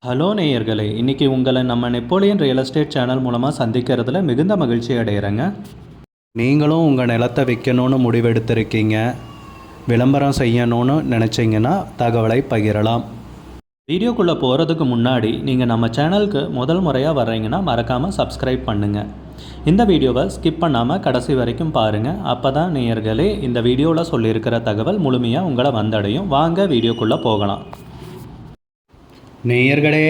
Hello நேயர்களே, இன்றைக்கி உங்களை நம்ம நெப்போலியன் ரியல் எஸ்டேட் சேனல் மூலமாக சந்திக்கிறதுல மிகுந்த மகிழ்ச்சி அடைகிறேங்க. நீங்களும் உங்கள் நிலத்தை விற்கணும்னு முடிவெடுத்திருக்கீங்க, விளம்பரம் செய்யணும்னு நினச்சிங்கன்னா தகவலை பகிரலாம். வீடியோக்குள்ளே போகிறதுக்கு முன்னாடி நீங்கள் நம்ம சேனலுக்கு முதல் முறையாக வர்றீங்கன்னா மறக்காமல் சப்ஸ்கிரைப் பண்ணுங்கள். இந்த வீடியோவை ஸ்கிப் பண்ணாமல் கடைசி வரைக்கும் பாருங்கள். அப்போ தான் நேயர்களே இந்த வீடியோவில் சொல்லியிருக்கிற தகவல் முழுமையாக உங்களை வந்தடையும். வாங்க வீடியோக்குள்ளே போகலாம். நேயர்களே,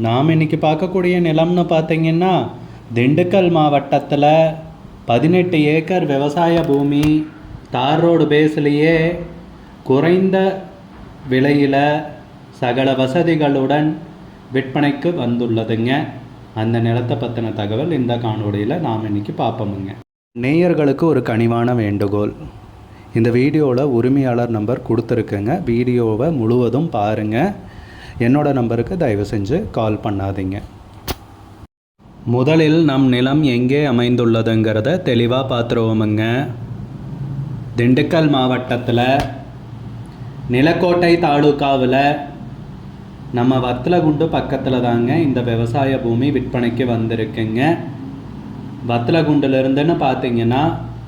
நாம் இன்றைக்கி பார்க்கக்கூடிய நிலம்னு பார்த்தீங்கன்னா திண்டுக்கல் மாவட்டத்தில் 18 ஏக்கர் விவசாய பூமி தார் ரோடு பேஸ்லேயே குறைந்த விலையில் சகல வசதிகளுடன் விற்பனைக்கு வந்துள்ளதுங்க. அந்த நிலத்தை பற்றின தகவல் இந்த காணொளியில் நாம் இன்றைக்கி பார்ப்போமுங்க. நேயர்களுக்கு ஒரு கனிவான வேண்டுகோள், இந்த வீடியோவில் உரிமையாளர் நம்பர் கொடுத்துருக்குங்க. வீடியோவை முழுவதும் பாருங்கள். என்னோட நம்பருக்கு தயவு செஞ்சு கால் பண்ணாதீங்க. முதலில் நம் நிலம் எங்கே அமைந்துள்ளதுங்கிறத தெளிவாக பார்த்துருவோமுங்க. திண்டுக்கல் மாவட்டத்தில் நிலக்கோட்டை தாலுக்காவில் நம்ம வத்தலகுண்டு பக்கத்தில் தாங்க இந்த விவசாய பூமி விற்பனைக்கு வந்திருக்குங்க. வத்தலகுண்டிலிருந்துன்னு பார்த்தீங்கன்னா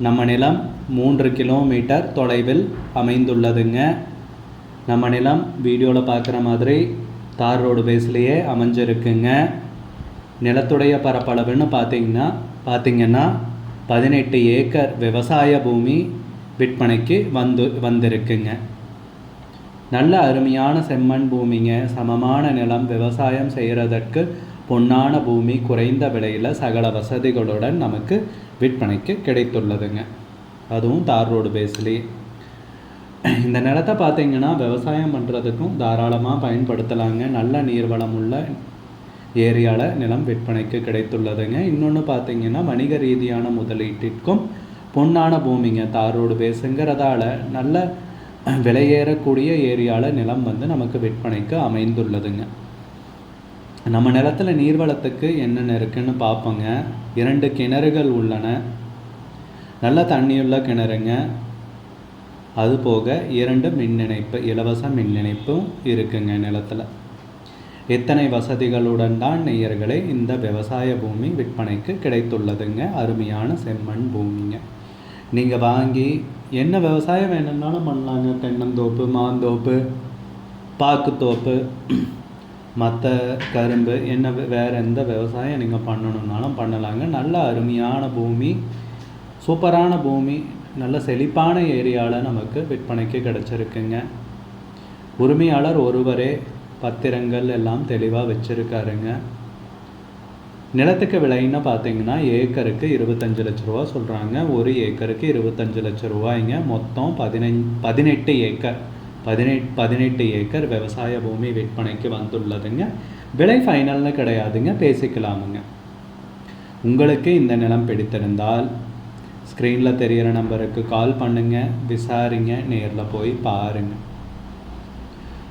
நம்ம நிலம் 3 கிலோமீட்டர் தொலைவில் அமைந்துள்ளதுங்க. நம்ம நிலம் வீடியோவில் பார்க்குற மாதிரி தார் ரோடு பேஸ்லேயே அமைஞ்சிருக்குங்க. நிலத்துடைய பரப்பளவுன்னு பார்த்தீங்கன்னா 18 ஏக்கர் விவசாய பூமி விற்பனைக்கு வந்திருக்குங்க. நல்ல அருமையான செம்மண் பூமிங்க. சமமான நிலம், விவசாயம் செய்கிறதற்கு பொன்னான பூமி, குறைந்த விலையில் சகல வசதிகளுடன் நமக்கு விற்பனைக்கு கிடைத்துள்ளதுங்க. அதுவும் தார் ரோடு பேஸ்லேயே. இந்த நிலத்தை பார்த்தீங்கன்னா விவசாயம் பண்ணுறதுக்கும் தாராளமாக பயன்படுத்தலாங்க. நல்ல நீர்வளம் உள்ள ஏரியாவில் நிலம் விற்பனைக்கு கிடைத்துள்ளதுங்க. இன்னொன்று பார்த்தீங்கன்னா வணிக ரீதியான முதலீட்டிற்கும் பொன்னான பூமிங்க. தார் ரோடு பேஸுங்கிறதால நல்ல விலையேறக்கூடிய ஏரியாவில் நிலம் நமக்கு விற்பனைக்கு அமைந்துள்ளதுங்க. நம்ம நிலத்தில் நீர்வளத்துக்கு என்னென்ன இருக்குன்னு பார்ப்போங்க. 2 கிணறுகள் உள்ளன. நல்ல தண்ணியுள்ள கிணறுங்க. அதுபோக 2 மின் இணைப்பு, இலவச மின் இணைப்பும் இருக்குங்க நிலத்தில். எத்தனை வசதிகளுடன் தான் நேயர்களே இந்த விவசாய பூமி விற்பனைக்கு கிடைத்துள்ளதுங்க. அருமையான செம்மண் பூமிங்க. நீங்கள் வாங்கி என்ன விவசாயம் வேணும்னாலும் பண்ணலாங்க. தென்னந்தோப்பு, மாந்தோப்பு, பாக்குத்தோப்பு, மற்ற கரும்பு, என்ன வேறு எந்த விவசாயம் நீங்கள் பண்ணணுன்னாலும் பண்ணலாங்க. நல்ல அருமையான பூமி, சூப்பரான பூமி, நல்ல செழிப்பான ஏரியாவில் நமக்கு விற்பனைக்கு கிடச்சிருக்குங்க. உரிமையாளர் ஒருவரே பத்திரங்கள் எல்லாம் தெளிவாக வச்சுருக்காருங்க. நிலத்துக்கு விலைன்னு பார்த்தீங்கன்னா ஏக்கருக்கு 25 லட்ச ரூபா சொல்கிறாங்க. ஒரு ஏக்கருக்கு 25 லட்ச ரூபாய்ங்க. மொத்தம் 18 ஏக்கர் 18 ஏக்கர் விவசாய பூமி விற்பனைக்கு வந்துள்ளதுங்க. விலை ஃபைனல்னு கிடையாதுங்க, பேசிக்கலாமுங்க. உங்களுக்கு இந்த நிலம் பிடித்திருந்தால் ஸ்க்ரீனில் தெரிகிற நம்பருக்கு கால் பண்ணுங்கள், விசாரிங்க, நேரில் போய் பாருங்கள்.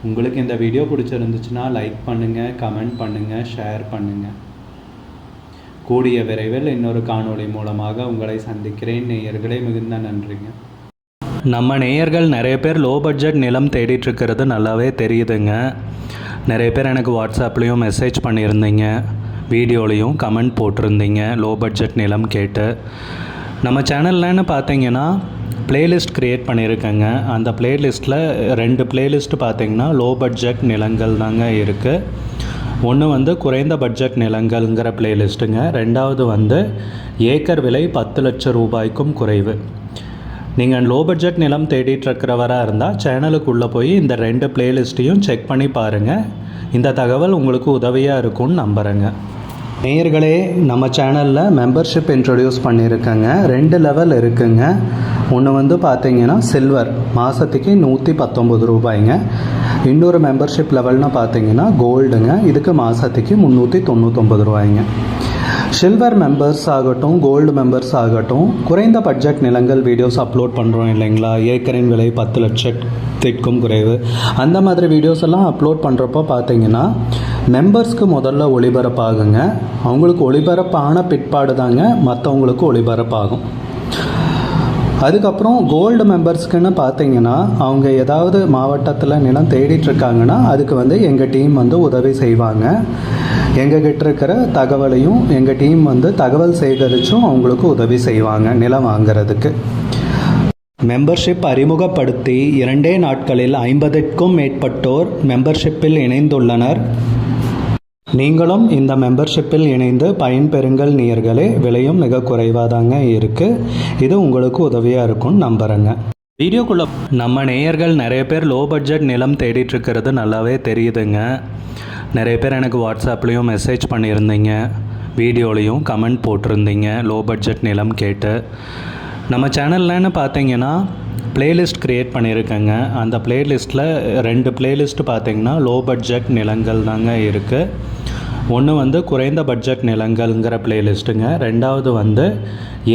உங்களுக்கு இந்த வீடியோ பிடிச்சிருந்துச்சுன்னா லைக் பண்ணுங்கள், கமெண்ட் பண்ணுங்கள், ஷேர் பண்ணுங்கள். கூடிய விரைவில் இன்னொரு காணொளி மூலமாக உங்களை சந்திக்கிறேன். நேயர்களே, மிகுந்த நன்றிங்க. நம்ம நேயர்கள் நிறைய பேர் லோ பட்ஜெட் நிலம் தேடிட்டுருக்கிறது நல்லாவே தெரியுதுங்க. நிறைய பேர் எனக்கு வாட்ஸ்அப்லேயும் மெசேஜ் பண்ணியிருந்தீங்க, வீடியோலையும் கமெண்ட் போட்டிருந்தீங்க லோ பட்ஜெட் நிலம் கேட்டு. நம்ம சேனல்லன்னு பார்த்தீங்கன்னா ப்ளேலிஸ்ட் க்ரியேட் பண்ணியிருக்கேங்க. அந்த ப்ளேலிஸ்ட்டில் 2 ப்ளேலிஸ்ட் பார்த்தீங்கன்னா லோ பட்ஜெட் நிலங்கள் தாங்க இருக்குது. ஒன்று குறைந்த பட்ஜெட் நிலங்கள்ங்கிற ப்ளேலிஸ்ட்டுங்க. 2வது ஏக்கர் விலை 10 லட்சம் ரூபாய்க்கும் குறைவு. நீங்கள் லோ பட்ஜெட் நிலம் தேடிட்டுருக்கிறவராக இருந்தால் சேனலுக்குள்ளே போய் இந்த 2 ப்ளேலிஸ்ட்டையும் செக் பண்ணி பாருங்கள். இந்த தகவல் உங்களுக்கு உதவியாக இருக்கும்னு நம்புகிறேங்க. நேயர்களே, நம்ம சேனலில் மெம்பர்ஷிப் இன்ட்ரடியூஸ் பண்ணியிருக்கேங்க. 2 லெவல் இருக்குங்க. ஒன்று பார்த்தீங்கன்னா சில்வர், மாதத்துக்கு 119 ரூபாய்ங்க. இன்னொரு மெம்பர்ஷிப் லெவல்னு பார்த்தீங்கன்னா கோல்டுங்க. இதுக்கு மாதத்துக்கு 399 ரூபாய்ங்க. சில்வர் மெம்பர்ஸ் ஆகட்டும், கோல்டு மெம்பர்ஸ் ஆகட்டும், குறைந்த பட்ஜெட் நிலங்கள் வீடியோஸ் அப்லோட் பண்ணுறோம் இல்லைங்களா, ஏக்கரின் விலை 10 லட்சத்திற்கும் குறைவு, அந்த மாதிரி வீடியோஸ் எல்லாம் அப்லோட் பண்ணுறப்போ பார்த்தீங்கன்னா மெம்பர்ஸ்க்கு முதல்ல ஒளிபரப்பாகுங்க. அவங்களுக்கு ஒளிபரப்பான பிற்பாடு தாங்க மற்றவங்களுக்கு ஒளிபரப்பாகும். அதுக்கப்புறம் கோல்டு மெம்பர்ஸ்க்குன்னு பார்த்தீங்கன்னா அவங்க ஏதாவது மாவட்டத்தில் நிலம் தேடிட்டுருக்காங்கன்னா அதுக்கு வந்து எங்கள் டீம் வந்து உதவி செய்வாங்க. எங்ககிட்ட இருக்கிற தகவலையும் எங்கள் டீம் வந்து தகவல் சேகரித்தும் அவங்களுக்கு உதவி செய்வாங்க நிலம் வாங்கிறதுக்கு. மெம்பர்ஷிப் அறிமுகப்படுத்தி 2 நாட்களில் 50க்கும் மேற்பட்டோர் மெம்பர்ஷிப்பில் இணைந்துள்ளனர். நீங்களும் இந்த மெம்பர்ஷிப்பில் இணைந்து பயன்பெறுங்கள் நேயர்களே. விலையும் மிக குறைவாக தாங்க இருக்குது. இது உங்களுக்கு உதவியாக இருக்கும்னு நம்புகிறேங்க. வீடியோக்குள்ளே நம்ம நேயர்கள் நிறைய பேர் லோ பட்ஜெட் நிலம் தேடிட்டுருக்கிறது நல்லாவே தெரியுதுங்க. நிறைய பேர் எனக்கு வாட்ஸ்அப்லேயும் மெசேஜ் பண்ணியிருந்தீங்க, வீடியோலையும் கமெண்ட் போட்டிருந்தீங்க லோ பட்ஜெட் நிலம் கேட்டு. நம்ம சேனல்லன்னு பார்த்தீங்கன்னா பிளேலிஸ்ட் க்ரியேட் பண்ணியிருக்கேங்க. அந்த பிளேலிஸ்ட்டில் 2 பிளேலிஸ்ட் பார்த்தீங்கன்னா லோ பட்ஜெட் நிலங்கள் தாங்க இருக்குது. ஒன்று வந்து குறைந்த பட்ஜெட் நிலங்கள்ங்கிற பிளேலிஸ்ட்டுங்க. ரெண்டாவது வந்து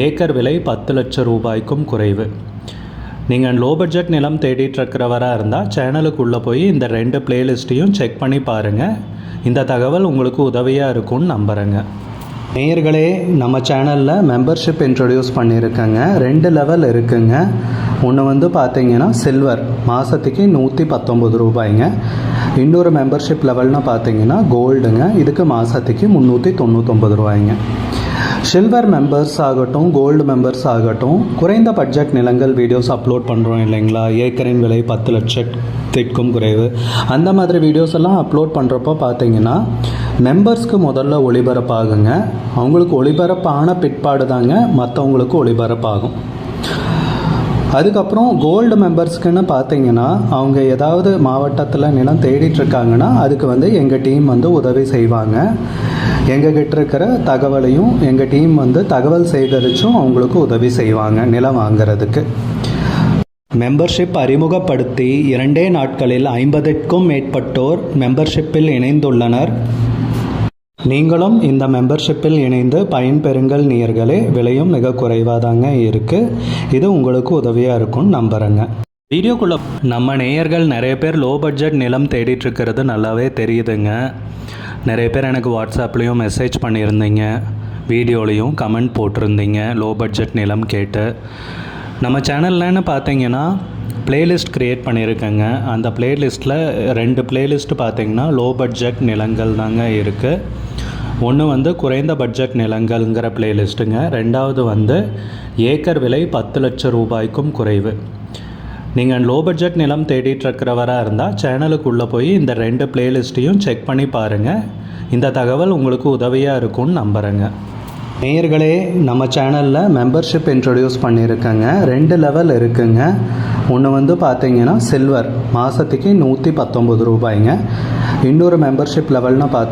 ஏக்கர் விலை 10 லட்சம் ரூபாய்க்கும் குறைவு. நீங்கள் லோ பட்ஜெட் நிலம் தேடிட்டுருக்கிறவராக இருந்தால் சேனலுக்குள்ளே போய் இந்த 2 பிளேலிஸ்ட்டையும் செக் பண்ணி பாருங்கள். இந்த தகவல் உங்களுக்கு உதவியாக இருக்கும்னு நம்புகிறேங்க. நேயர்களே, நம்ம சேனலில் மெம்பர்ஷிப் இன்ட்ரடியூஸ் பண்ணியிருக்கேங்க. 2 லெவல் இருக்குங்க. ஒன்று வந்து பார்த்தீங்கன்னா சில்வர், மாதத்துக்கு 119 ரூபாய்ங்க. இன்னொரு மெம்பர்ஷிப் லெவல்னால் பார்த்தீங்கன்னா கோல்டுங்க. இதுக்கு மாதத்துக்கு 399 ரூபாய்ங்க. சில்வர் மெம்பர்ஸ் ஆகட்டும், கோல்டு மெம்பர்ஸ் ஆகட்டும், குறைந்த பட்ஜெட் நிலங்கள் வீடியோஸ் அப்லோட் பண்ணுறோம் இல்லைங்களா, ஏக்கரின் விலை 10 லட்சத்திற்கும் குறைவு, அந்த மாதிரி வீடியோஸ் எல்லாம் அப்லோட் பண்ணுறப்போ பார்த்தீங்கன்னா மெம்பர்ஸ்க்கு முதல்ல ஒளிபரப்பாகுங்க. அவங்களுக்கு ஒளிபரப்பான பிற்பாடு தாங்க மற்றவங்களுக்கு ஒளிபரப்பாகும். அதுக்கப்புறம் கோல்டு மெம்பர்ஸ்க்குன்னு பார்த்தீங்கன்னா அவங்க ஏதாவது மாவட்டத்தில் நிலம் தேடிட்டுருக்காங்கன்னா அதுக்கு வந்து எங்கள் டீம் வந்து உதவி செய்வாங்க. எங்ககிட்ட இருக்கிற தகவலையும் எங்கள் டீம் வந்து தகவல் சேகரித்தும் அவங்களுக்கு உதவி செய்வாங்க நிலம் வாங்கிறதுக்கு. மெம்பர்ஷிப் அறிமுகப்படுத்தி 2 நாட்களில் 50க்கும் மேற்பட்டோர் மெம்பர்ஷிப்பில் இணைந்துள்ளனர். நீங்களும் இந்த மெம்பர்ஷிப்பில் இணைந்து பயன்பெறுங்கள் நேயர்களே. விலையும் மிக குறைவாக தாங்க இருக்குது. இது உங்களுக்கு உதவியாக இருக்கும்னு நம்புகிறேங்க. வீடியோக்குள்ளே நம்ம நேயர்கள் நிறைய பேர் லோ பட்ஜெட் நிலம் தேடிட்டுருக்கிறது நல்லாவே தெரியுதுங்க. நிறைய பேர் எனக்கு வாட்ஸ்அப்லேயும் மெசேஜ் பண்ணியிருந்தீங்க, வீடியோலையும் கமெண்ட் போட்டிருந்தீங்க லோ பட்ஜெட் நிலம் கேட்டு. நம்ம சேனல்லன்னு பார்த்தீங்கன்னா பிளேலிஸ்ட் க்ரியேட் பண்ணியிருக்கேங்க. அந்த பிளேலிஸ்ட்டில் 2 பிளேலிஸ்ட் பார்த்தீங்கன்னா லோ பட்ஜெட் நிலங்கள் தாங்க இருக்குது. ஒன்று வந்து குறைந்த பட்ஜெட் நிலங்கள்ங்கிற பிளேலிஸ்ட்டுங்க. ரெண்டாவது வந்து ஏக்கர் விலை 10 லட்சம் ரூபாய்க்கும் குறைவு. நீங்கள் லோ பட்ஜெட் நிலம் தேடிட்டுருக்கிறவராக இருந்தால் சேனலுக்குள்ளே போய் இந்த 2 பிளேலிஸ்ட்டையும் செக் பண்ணி பாருங்கள். இந்த தகவல் உங்களுக்கு உதவியாக இருக்கும்னு நம்புகிறேங்க. நேயர்களே, நம்ம சேனலில் மெம்பர்ஷிப் இன்ட்ரடியூஸ் பண்ணியிருக்கேங்க. 2 லெவல் இருக்குங்க. ஒன்று வந்து பார்த்தீங்கன்னா சில்வர், மாதத்துக்கு 119 ரூபாய்ங்க. இன்னொரு மெம்பர்ஷிப் லெவல்னால் பார்த்தீங்கன்னா